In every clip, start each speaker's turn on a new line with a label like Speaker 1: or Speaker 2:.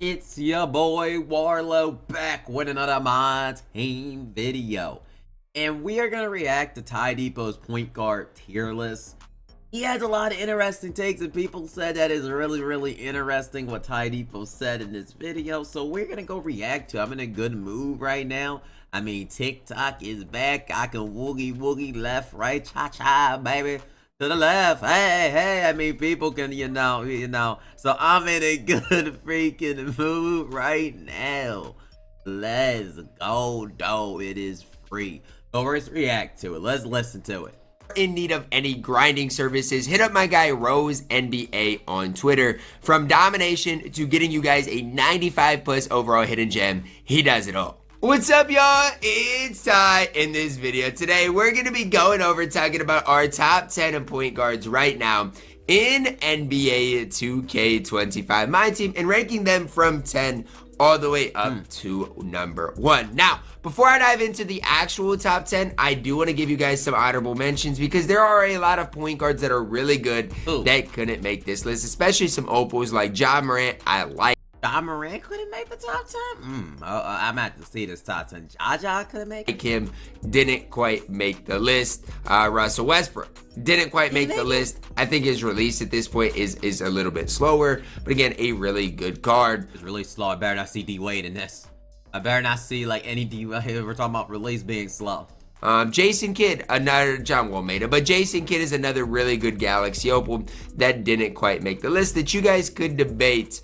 Speaker 1: It's your boy Warlow back with another MyTeam video. And we are going to react to Tydebo's point guard tier list. He has a lot of interesting takes and people said that is really interesting what Tydebo said in this video. So we're going to go react to it. I'm in a good mood right now. I mean, TikTok is back. I can woogie left, right, cha-cha, baby. To the left, hey, I mean, people can, you know, so I'm in a good freaking mood right now. Let's go, though, it is free. So let's react to it, let's listen to it.
Speaker 2: In need of any grinding services, hit up my guy Rose NBA on Twitter. From domination to getting you guys a 95 plus overall hidden gem, he does it all. What's up, y'all? It's Ty. In this video today, we're going to be going over talking about our top 10 point guards right now in NBA 2K25 My Team and ranking them from 10 all the way up to number 1. Now, before I dive into the actual top 10, I do want to give you guys some honorable mentions because there are a lot of point guards that are really good that couldn't make this list, especially some opals like Ja Morant. I like.
Speaker 1: Ja Morant couldn't make the top 10? I'm at to see this top 10. Ja couldn't make it?
Speaker 2: Him didn't quite make the list. Russell Westbrook didn't quite make the list. I think his release at this point is a little bit slower, but again, a really good card.
Speaker 1: It's really slow. I better not see Dwyane in this. I better not see like any Dwyane. We're talking about release being slow.
Speaker 2: Jason Kidd, another John Wall made it, but Jason Kidd is another really good Galaxy opal that didn't quite make the list that you guys could debate.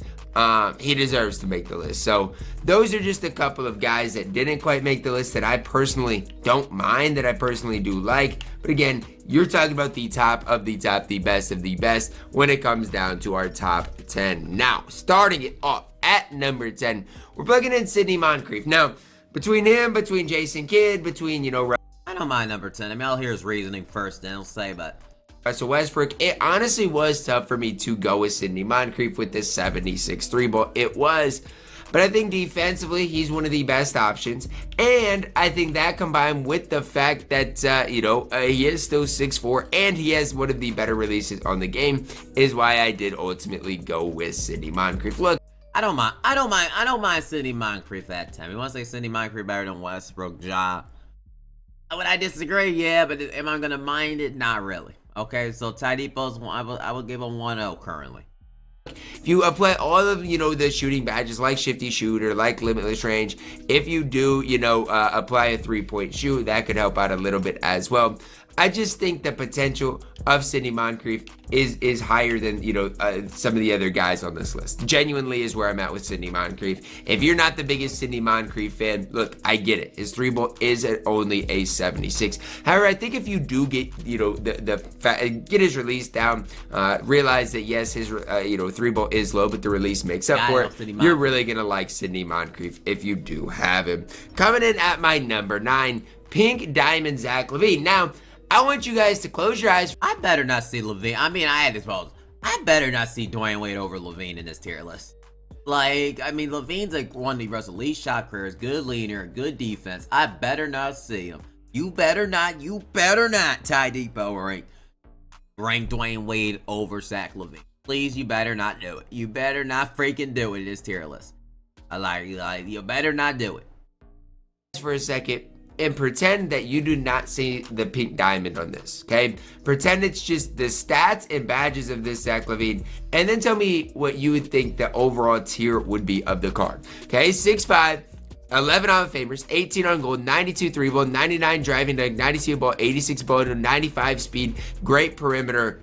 Speaker 2: He deserves to make the list. So those are just a couple of guys that didn't quite make the list that I personally don't mind, that I personally do like. But again, you're talking about the top of the top, the best of the best when it comes down to our top 10. Now, starting it off at number 10, we're plugging in Sidney Moncrief. Now, between him, between Jason Kidd, between, you know,
Speaker 1: I don't mind number 10. I mean, I'll hear his reasoning first, then I'll say, but
Speaker 2: Russell Westbrook, it honestly was tough for me to go with Sidney Moncrief with this 76 3-ball. It was, but I think defensively, he's one of the best options. And I think that combined with the fact that, he is still 6'4", and he has one of the better releases on the game is why I did ultimately go with Sidney Moncrief. Look,
Speaker 1: I don't mind Sidney Moncrief that time. You want to say Sidney Moncrief better than Westbrook, Ja? Would I disagree? Yeah, but am I going to mind it? Not really. Okay, so Tydebo's, I will give him 1-0 currently.
Speaker 2: If you apply all of, the shooting badges like Shifty Shooter, like Limitless Range, if you do, apply a 3-point shoot, that could help out a little bit as well. I just think the potential of Sidney Moncrief is higher than, some of the other guys on this list. Genuinely is where I'm at with Sidney Moncrief. If you're not the biggest Sidney Moncrief fan, look, I get it. His 3-ball is only a 76. However, I think if you do get, get his release down, realize that yes, his, 3-ball is low, but the release makes up for it. You're really going to like Sidney Moncrief if you do have him. Coming in at my number 9, Pink Diamond Zach LaVine. Now, I want you guys to close your eyes.
Speaker 1: I better not see LaVine. I mean, I had this pose. I better not see Dwyane Wade over LaVine in this tier list. Like, I mean, LaVine's like one of the best elite shot careers, good leader, good defense. I better not see him. You better not, Tydebo rank Dwyane Wade over Zach LaVine. Please, you better not do it. You better not freaking do it in this tier list. You better not do it.
Speaker 2: For a second, and pretend that you do not see the pink diamond on this, okay? Pretend it's just the stats and badges of this Zach LaVine, and then tell me what you would think the overall tier would be of the card, okay? 6'5", 11 on famers, 18 on gold, 92 3-ball, 99 driving dunk, 92 ball, 86 ball, 95 speed, great perimeter.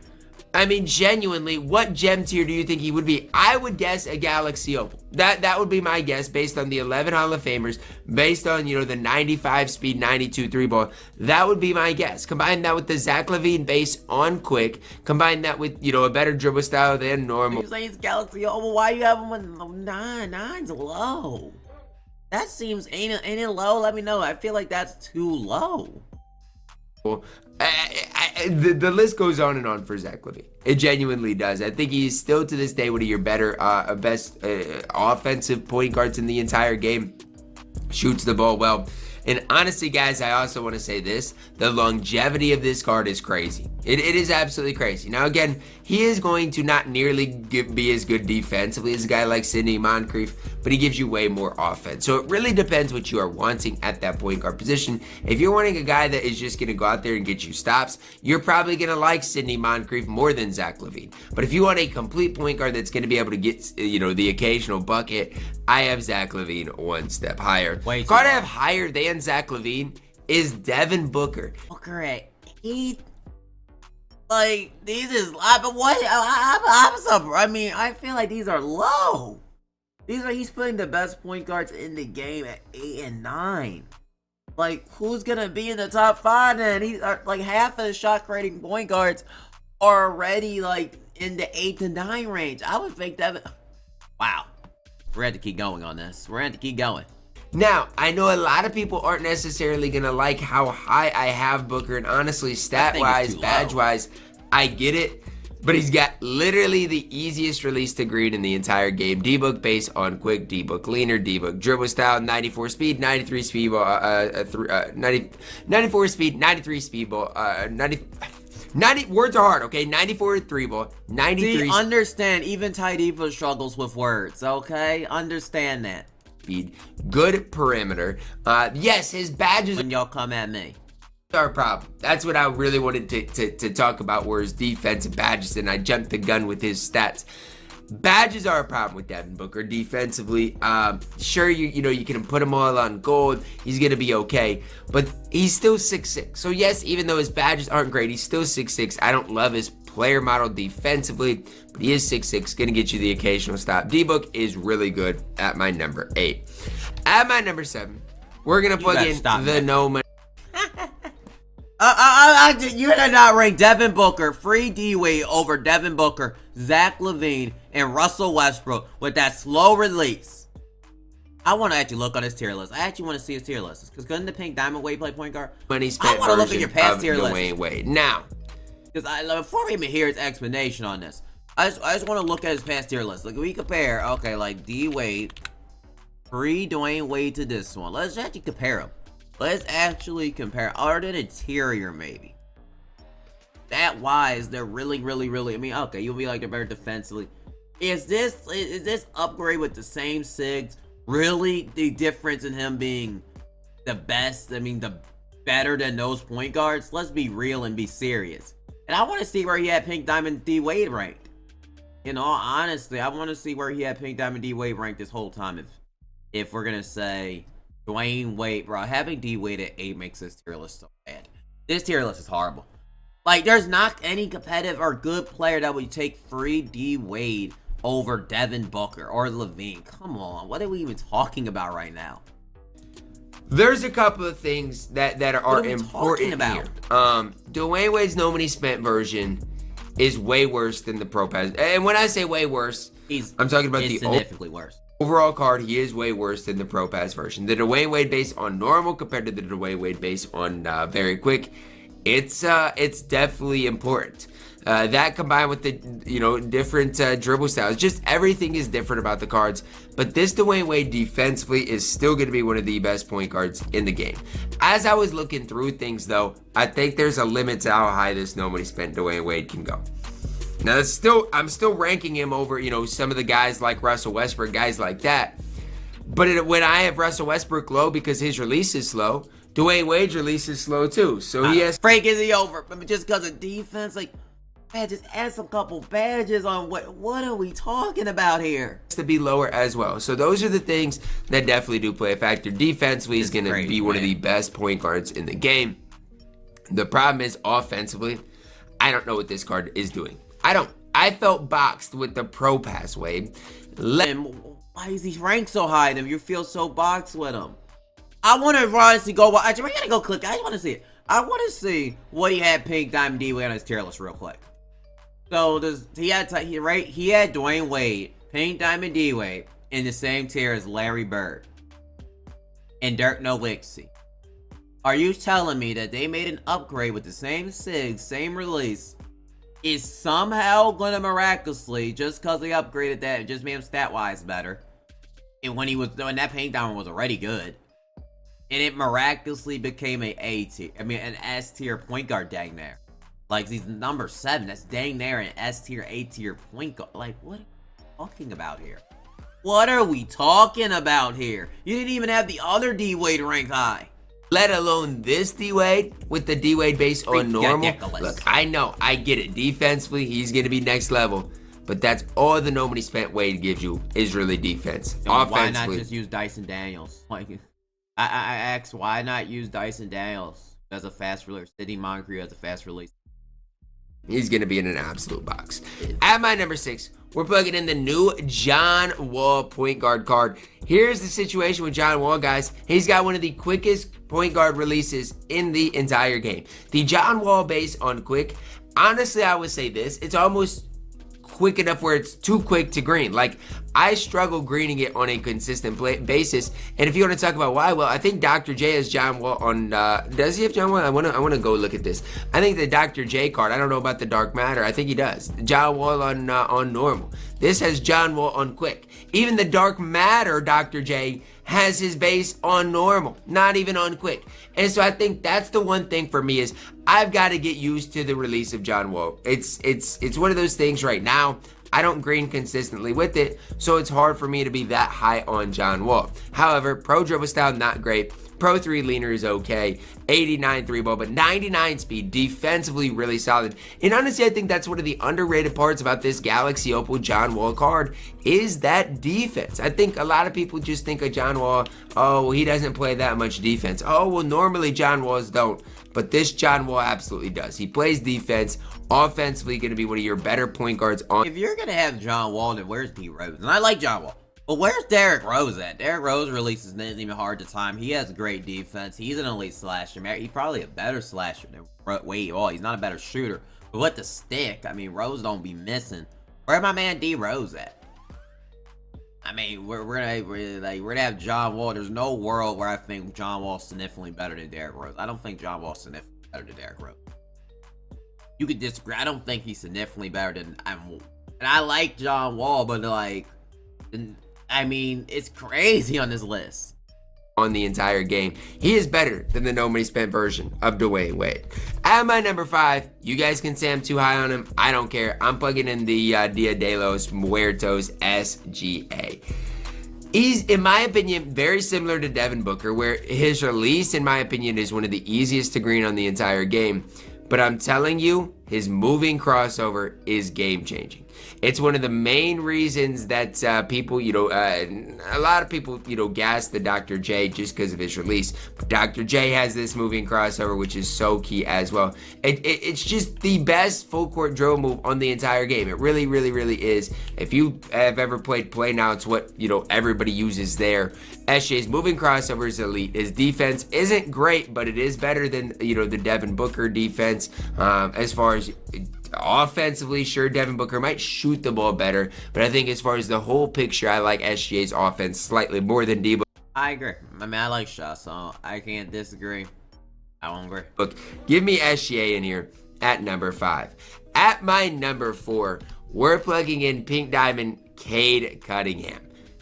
Speaker 2: I mean, genuinely, what gem tier do you think he would be? I would guess a Galaxy Opal. That would be my guess based on the 11 Hall of Famers, based on, the 95 speed, 92 3-ball. That would be my guess. Combine that with the Zach LaVine base on quick. Combine that with, a better dribble style than normal.
Speaker 1: You're saying it's Galaxy Opal. Why you have him with 9? 9's low. That seems, ain't it low? Let me know. I feel like that's too low.
Speaker 2: The list goes on and on for Zach LaVine. It genuinely does. I think he's still to this day one of your better, best offensive point guards in the entire game. Shoots the ball well. And honestly, guys, I also want to say this. The longevity of this card is crazy. It is absolutely crazy. Now, again, he is going to not nearly be as good defensively as a guy like Sidney Moncrief, but he gives you way more offense. So it really depends what you are wanting at that point guard position. If you're wanting a guy that is just going to go out there and get you stops, you're probably going to like Sidney Moncrief more than Zach LaVine. But if you want a complete point guard that's going to be able to get, the occasional bucket, I have Zach LaVine one step higher. Card I have higher than Zach LaVine is Devin Booker.
Speaker 1: Booker at 8. Like, these is, but what? I'm surprised. I mean, I feel like these are low. He's putting the best point guards in the game at 8 and 9. Like, who's gonna be in the top 5 then? He's like half of the shot creating point guards are already like in the 8 to 9 range. I would think that. Wow, we're gonna have to keep going on this. We're gonna have to keep going.
Speaker 2: Now, I know a lot of people aren't necessarily going to like how high I have Booker, and honestly, stat-wise, badge-wise, I get it, but he's got literally the easiest release to green in the entire game. D-Book based on quick, D-Book leaner, D-Book dribble style, 94 speed, 93 speed ball, 94 speed, 93 speed ball, 90 words are hard, okay? 94 3 ball, 93.
Speaker 1: See, understand, even Tydebo struggles with words, okay? Understand that.
Speaker 2: Good perimeter. Yes, his badges.
Speaker 1: When y'all come at me,
Speaker 2: are a problem. That's what I really wanted to talk about, were his defensive badges, and I jumped the gun with his stats. Badges are a problem with Devin Booker defensively. Sure, you can put him all on gold. He's gonna be okay, but he's still 6'6". So yes, even though his badges aren't great, he's still 6'6". I don't love his player model defensively, but he is 6'6", gonna get you the occasional stop. D-Book is really good at my number 8. At my number 7, we're gonna plug in the no money.
Speaker 1: You did not rank Devin Booker, free D-Wade over Devin Booker, Zach LaVine, and Russell Westbrook with that slow release. I want to actually look on his tier list. I actually want to see his tier list. Because couldn't the Pink Diamond Wade play point guard?
Speaker 2: Money spent. I want to look at your past tier list. Dwyane Wade. Now,
Speaker 1: because before we even hear his explanation on this, I just want to look at his past tier list. Like, we compare, okay, like D-Wade, free Dwyane Wade to this one. Let's actually compare them. Let's actually compare. Other than interior, maybe. That wise, they're really, I mean, okay, you'll be like they're better defensively. Is this upgrade with the same SIGs really the difference in him being the best? I mean, the better than those point guards? Let's be real and be serious. And I want to see where he had Pink Diamond D Wade ranked. In all honesty, I want to see where he had Pink Diamond D Wade ranked this whole time. If we're gonna say Dwyane Wade, bro, having D Wade at 8 makes this tier list so bad. This tier list is horrible. Like, there's not any competitive or good player that would take free D Wade over Devin Booker or LaVine. Come on, what are we even talking about right now?
Speaker 2: There's a couple of things that are important here. Dwyane Wade's no money spent version is way worse than the Pro Pass. And when I say way worse, I'm talking about the
Speaker 1: significantly worse.
Speaker 2: Overall card. He is way worse than the Pro Pass version. The Dwyane Wade based on normal compared to the Dwyane Wade based on very quick. It's definitely important. That combined with the different dribble styles, just everything is different about the cards. But this Dwyane Wade defensively is still going to be one of the best point guards in the game. As I was looking through things, though, I think there's a limit to how high this no money spent Dwyane Wade can go. Now, I'm still ranking him over some of the guys like Russell Westbrook, guys like that. But when I have Russell Westbrook low because his release is slow, Dwyane Wade's release is slow too. So he has.
Speaker 1: Frank, is he over? Just because of defense, like. Man, just add some couple badges on what are we talking about here?
Speaker 2: To be lower as well. So those are the things that definitely do play a factor. Defensively, he's going to be one of the best point guards in the game. The problem is offensively, I don't know what this card is doing. I felt boxed with the Pro Pass Wade.
Speaker 1: Why is he ranked so high? Then you feel so boxed with him. I want to honestly go. Actually, we gotta go click. I just want to see it. I want to see what he had Pink Diamond D Wade on his tier list real quick. So he had Dwyane Wade, Pink Diamond D Wade in the same tier as Larry Bird and Dirk Nowitzki. Are you telling me that they made an upgrade with the same SIG, same release, is somehow gonna miraculously, just because they upgraded that, it just made him stat-wise better, and when that Pink Diamond was already good, and it miraculously became an S tier point guard dang there? Like, he's number 7. That's dang near an S tier, A tier point guard. Like, what are we talking about here? What are we talking about here? You didn't even have the other D-Wade ranked high.
Speaker 2: Let alone this D-Wade with the D-Wade base on normal.
Speaker 1: Ridiculous.
Speaker 2: Look, I know, I get it. Defensively, he's going to be next level. But that's all the nobody spent Wade gives you is really defense. Offensively.
Speaker 1: Why not just use Dyson Daniels? Like, I asked, why not use Dyson Daniels as a fast release? City Moncrief as a fast release.
Speaker 2: He's going to be in an absolute box. At my number 6, we're plugging in the new John Wall point guard card. Here's the situation with John Wall, guys. He's got one of the quickest point guard releases in the entire game. The John Wall base on quick, honestly, I would say this. It's almost quick enough where it's too quick to green. Like, I struggle greening it on a consistent basis. And if you want to talk about why, well, I think Dr. J has John Wall on, does he have John Wall? I want to go look at this. I think the Dr. J card, I don't know about the Dark Matter. I think he does. John Wall on normal. This has John Wall on quick. Even the Dark Matter Dr. J has his base on normal, not even on quick. And so I think that's the one thing for me is I've got to get used to the release of John Wall. It's one of those things right now. I don't green consistently with it, so it's hard for me to be that high on John Wall. However, pro dribble style, not great. Pro 3 leaner is okay. 89 3 ball, but 99 speed. Defensively, really solid. And honestly, I think that's one of the underrated parts about this Galaxy Opal John Wall card is that defense. I think a lot of people just think of John Wall, oh, well, he doesn't play that much defense. Oh, well, normally John Walls don't. But this John Wall absolutely does. He plays defense. Offensively, going to be one of your better point guards on.
Speaker 1: If you're going to have John Wall, then where's D Rose? And I like John Wall. But where's Derrick Rose at? Derrick Rose releases isn't even hard to time. He has great defense. He's an elite slasher. He's probably a better slasher than Wade Wall. He's not a better shooter. But with the stick, I mean, Rose don't be missing. Where my man D Rose at? I mean, we're gonna have John Wall. There's no world where I think John Wall's significantly better than Derrick Rose. I don't think John Wall's significantly better than Derrick Rose. You could disagree. I don't think he's significantly better than and I like John Wall, but like, I mean, it's crazy on this list.
Speaker 2: On the entire game, he is better than the nobody spent version of Dwyane Wade. At my number 5, you guys can say I'm too high on him. I don't care. I'm plugging in the Dia de los Muertos SGA. He's, in my opinion, very similar to Devin Booker, where his release, in my opinion, is one of the easiest to green on the entire game. But I'm telling you, his moving crossover is game-changing. It's one of the main reasons that people, a lot of people, gas the Dr. J just because of his release. But Dr. J has this moving crossover, which is so key as well. It's just the best full court dribble move on the entire game. It really, really, really is. If you have ever played Play Now, it's what, everybody uses there. SJ's moving crossover is elite. His defense isn't great, but it is better than, the Devin Booker defense. As far as offensively, sure, Devin Booker might shoot the ball better, but I think as far as the whole picture, I like SGA's offense slightly more than Debo.
Speaker 1: I agree. I mean, I like Shai, so I can't disagree. I won't agree.
Speaker 2: Look, give me SGA in here at number 5. At my number 4, we're plugging in Pink Diamond Cade Cunningham.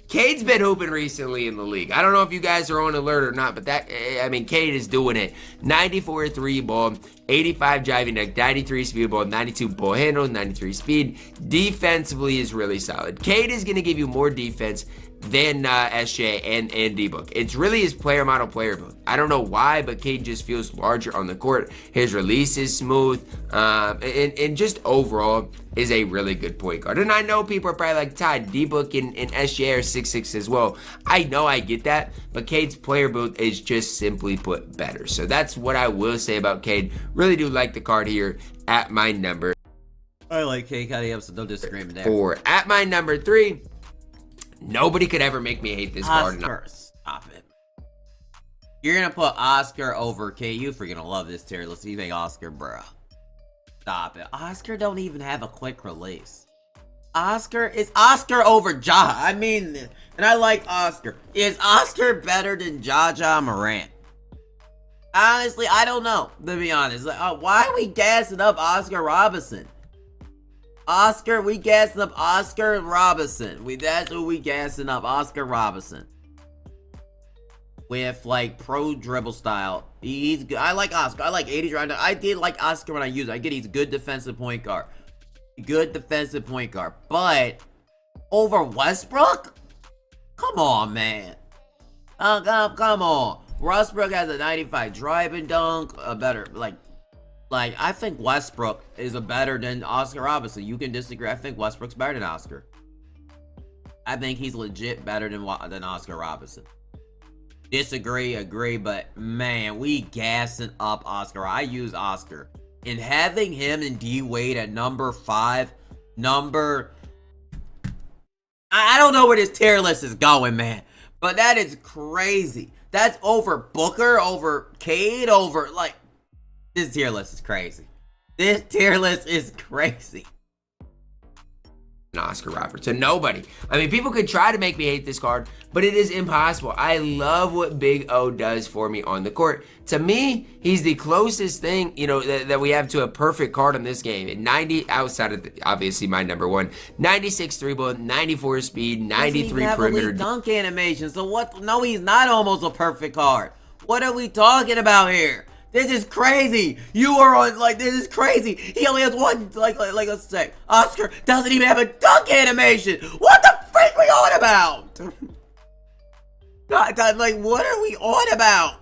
Speaker 2: Cade's been hooping recently in the league. I don't know if you guys are on alert or not, but Cade is doing it. 94 3 ball, 85 driving deck, 93 speed ball, 92 ball handle, 93 speed. Defensively is really solid. Cade is going to give you more defense than SJ and D-Book. It's really his player model player build. I don't know why, but Cade just feels larger on the court. His release is smooth, and just overall is a really good point guard. And I know people are probably like, Todd, D-Book and SJ are 6'6" as well. I know, I get that, but Cade's player build is just simply put better. So that's what I will say about Cade. Really do like the card here at my number.
Speaker 1: I like Cade Cunningham, so no disagreement there.
Speaker 2: 4. At my number 3, nobody could ever make me hate this card.
Speaker 1: Oscar, stop it. You're gonna put Oscar over Cade. You freaking love this tier list. You think Oscar, bruh. Stop it. Oscar don't even have a quick release. Is Oscar over Ja? I mean, and I like Oscar. Is Oscar better than Ja Morant? Honestly, I don't know, to be honest. Like, why are we gassing up Oscar Robertson? We gassing up Oscar Robertson. That's who we gassing up, Oscar Robertson. with like pro dribble style. He's good. I like Oscar. I like 80 right now. I did like Oscar when I use it. I get he's good defensive point guard. Good defensive point guard. But over Westbrook? Come on, man. Come on. Westbrook has a 95 driving dunk. A better, like I think Westbrook is a better than Oscar Robertson. You can disagree. I think Westbrook's better than Oscar. I think he's legit better than Oscar Robertson. Disagree, agree, but man, we gassing up Oscar. I use Oscar. And having him and D Wade at number 5, I don't know where this tier list is going, man. But that is crazy. That's over Booker, over Cade, over, like, this tier list is crazy. This tier list is crazy.
Speaker 2: Oscar Robertson. Nobody. I mean, people could try to make me hate this card, but it is impossible. I love what Big O does for me on the court. To me, he's the closest thing, you know, that we have to a perfect card in this game. At 90, outside of obviously my number 1, 96 3-ball, 94 speed, 93 perimeter
Speaker 1: dunk animation. So what? No, he's not almost a perfect card. What are we talking about here? This is crazy. You are on, like, this is crazy. He only has one, like let's say, Oscar doesn't even have a dunk animation. What the freak we on about? God, like, what are we on about?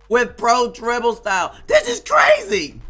Speaker 1: With pro dribble style. This is crazy.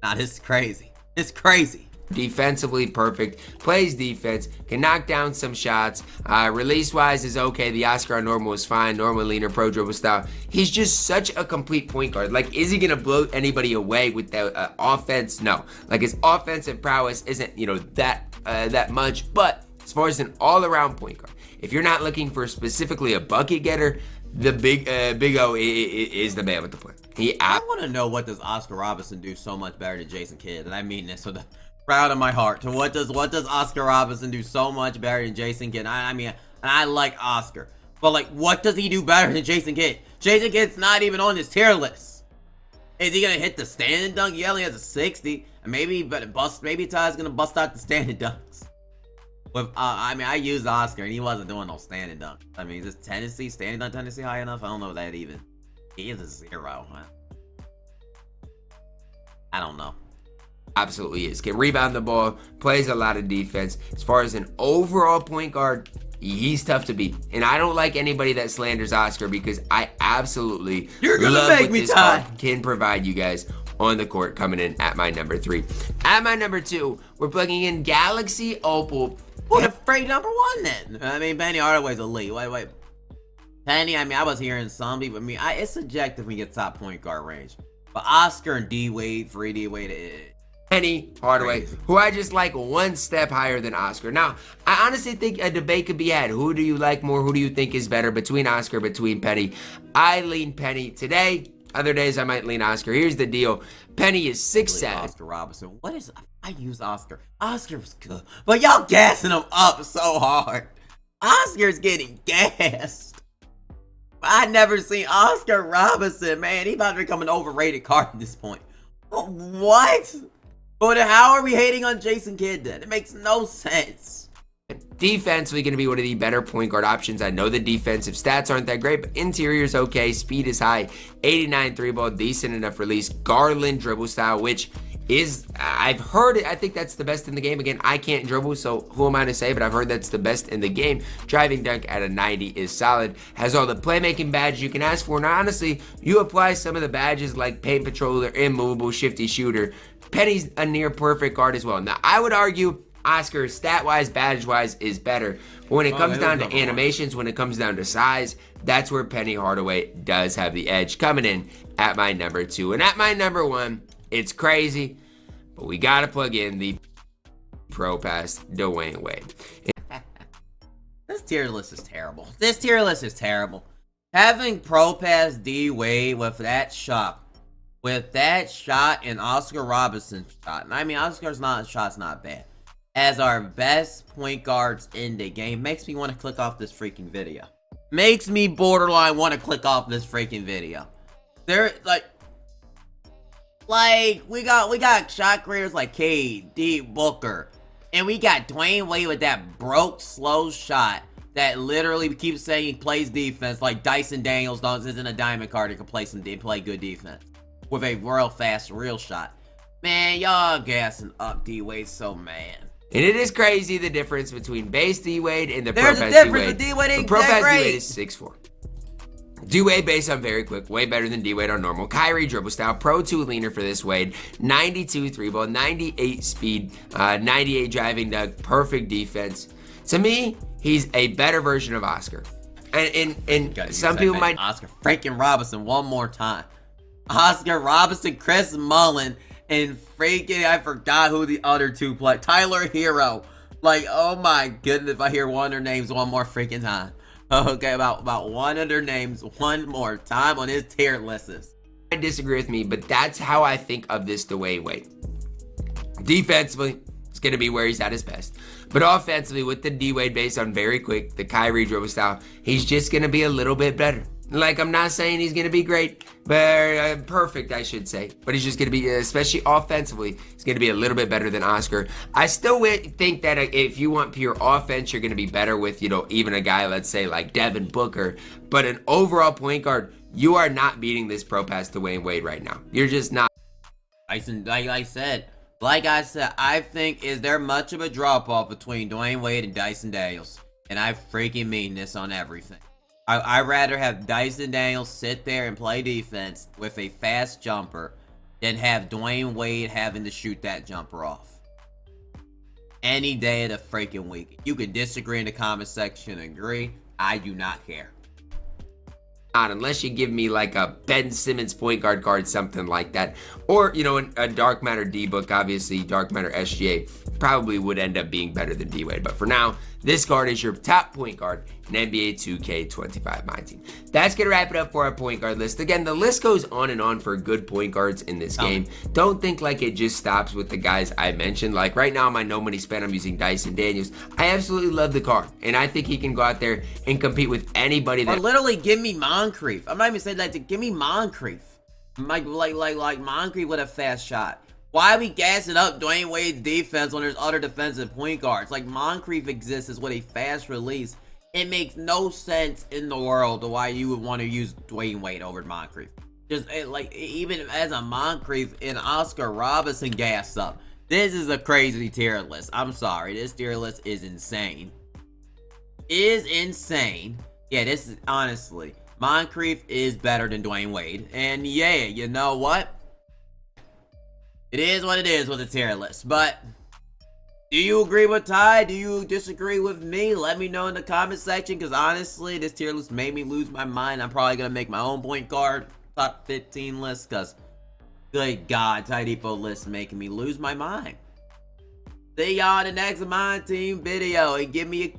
Speaker 1: Nah, this is crazy. It's crazy.
Speaker 2: Defensively perfect, plays defense, can knock down some shots, release wise is okay. The Oscar on normal is fine, normal leaner pro dribble style. He's just such a complete point guard. Like, is he gonna blow anybody away with the offense? No. Like, his offensive prowess isn't, you know, that much, but as far as an all-around point guard, if you're not looking for specifically a bucket getter, the Big O is the man with the plan.
Speaker 1: I want to know, what does Oscar Robertson do so much better than Jason Kidd? And I mean this with the proud of my heart. To what does Oscar Robertson do so much better than Jason Kidd? I mean, and I like Oscar, but like, what does he do better than Jason Kidd? Jason Kidd's not even on this tier list. Is he gonna hit the standing dunk? He only has a 60, and maybe Ty's gonna bust out the standing dunks. With I mean, I used Oscar and he wasn't doing no standing dunk. I mean, is this standing dunk Tennessee high enough? I don't know if that even. He is a 0. I don't know.
Speaker 2: Absolutely is. Can rebound the ball, plays a lot of defense. As far as an overall point guard, he's tough to beat. And I don't like anybody that slanders Oscar, because I absolutely love what this card can provide you guys on the court. Coming in at my number 3. At my number 2, we're plugging in Galaxy Opal.
Speaker 1: What a freight number 1 then. I mean, Penny Hardaway's elite. Wait. Penny, I mean, I was hearing some people. I mean, it's subjective when you get top point guard range. But Oscar and D Wade, 3D Wade,
Speaker 2: Penny Hardaway, who I just like one step higher than Oscar. Now, I honestly think a debate could be had. Who do you like more? Who do you think is better between Oscar, between Penny? I lean Penny today. Other days I might lean Oscar. Here's the deal. Penny is 6'7".
Speaker 1: Oscar Robertson. What is... I use Oscar. Oscar was good. But y'all gassing him up so hard. Oscar's getting gassed. I never seen Oscar Robertson, man. He about to become an overrated card at this point. What? But how are we hating on Jason Kidd then? It makes no sense.
Speaker 2: Defensively going to be one of the better point guard options. I know the defensive stats aren't that great, but interior's okay. Speed is high. 89 3-ball, decent enough release. Garland dribble style, which is, I've heard it. I think that's the best in the game. Again, I can't dribble, so who am I to say? But I've heard that's the best in the game. Driving dunk at a 90 is solid. Has all the playmaking badges you can ask for. And honestly, you apply some of the badges like paint patroller, immovable, shifty shooter. Penny's a near perfect guard as well. Now, I would argue Oscar, stat-wise, badge-wise, is better. But when it comes down to animations, when it comes down to size, that's where Penny Hardaway does have the edge. Coming in at my number 2. And at my number 1, it's crazy, but we got to plug in the Pro Pass Dwyane Wade.
Speaker 1: This tier list is terrible. This tier list is terrible. Having Pro Pass D Wade with that shot and Oscar Robertson shot, and I mean, Oscar's shot's not bad, as our best point guards in the game, makes me want to click off this freaking video. Makes me borderline want to click off this freaking video. They're like we got shot creators like Cade, D, Booker, and we got Dwyane Wade with that broke slow shot that literally keeps saying he plays defense, like Dyson Daniels isn't a diamond card. He can play good defense with a real fast, real shot. Man, y'all gassing up D-Wade so mad.
Speaker 2: And it is crazy the difference between base D-Wade and the
Speaker 1: There's
Speaker 2: Pro
Speaker 1: a
Speaker 2: Pass
Speaker 1: difference,
Speaker 2: D-Wade.
Speaker 1: but D-Wade ain't
Speaker 2: The Pro
Speaker 1: that
Speaker 2: Pass
Speaker 1: great.
Speaker 2: D-Wade is 6'4". D-Wade base on very quick, way better than D-Wade on normal. Kyrie dribble style, Pro 2 leaner for this Wade. 92 3-ball, 98 speed, 98 driving dunk, perfect defense. To me, he's a better version of Oscar. And some people might...
Speaker 1: Oscar freaking Robertson one more time. Oscar Robertson, Chris Mullin, and freaking, I forgot who the other two play. Tyler Hero. Like, oh my goodness, if I hear one of their names one more freaking time. Okay, about one of their names one more time on his tier lists.
Speaker 2: I disagree with me, but that's how I think of this Dwyane Wade. Defensively, it's going to be where he's at his best. But offensively, with the D-Wade based on very quick, the Kyrie dribble style, he's just going to be a little bit better. Like, I'm not saying he's going to be great, but perfect, I should say. But he's just going to be, especially offensively, he's going to be a little bit better than Oscar. I still think that if you want pure offense, you're going to be better with, even a guy, let's say, like Devin Booker. But an overall point guard, you are not beating this Pro Pass Dwyane Wade right now. You're just not.
Speaker 1: Like I said, I think, is there much of a drop-off between Dwyane Wade and Dyson Daniels? And I freaking mean this on everything. I'd rather have Dyson Daniels sit there and play defense with a fast jumper than have Dwyane Wade having to shoot that jumper off. Any day of the freaking week. You can disagree in the comment section and agree. I do not care.
Speaker 2: Unless you give me like a Ben Simmons point guard card, something like that. Or, a Dark Matter D-Book, obviously Dark Matter SGA probably would end up being better than D-Wade. But for now, this card is your top point guard in NBA 2K25 MyTeam. That's going to wrap it up for our point guard list. Again, the list goes on and on for good point guards in this game. Don't think like it just stops with the guys I mentioned. Like right now, my no money spent, I'm using Dyson Daniels. I absolutely love the card. And I think he can go out there and compete with anybody that...
Speaker 1: Or literally give me Moncrief. I'm not even saying that to give me Moncrief. Like Moncrief with a fast shot. Why are we gassing up Dwyane Wade's defense when there's other defensive point guards? Like, Moncrief exists as with a fast release. It makes no sense in the world to why you would want to use Dwyane Wade over Moncrief. Even as a Moncrief and Oscar Robertson gas up. This is a crazy tier list. I'm sorry. This tier list is insane. Yeah, this is honestly. Moncrief is better than Dwyane Wade. And yeah, you know what? It is what it is with the tier list. But do you agree with Ty? Do you disagree with me? Let me know in the comment section. Because honestly, this tier list made me lose my mind. I'm probably going to make my own point guard top 15 list. Because, good God, Tydebo list making me lose my mind. See y'all in the next MyTeam video. And give me a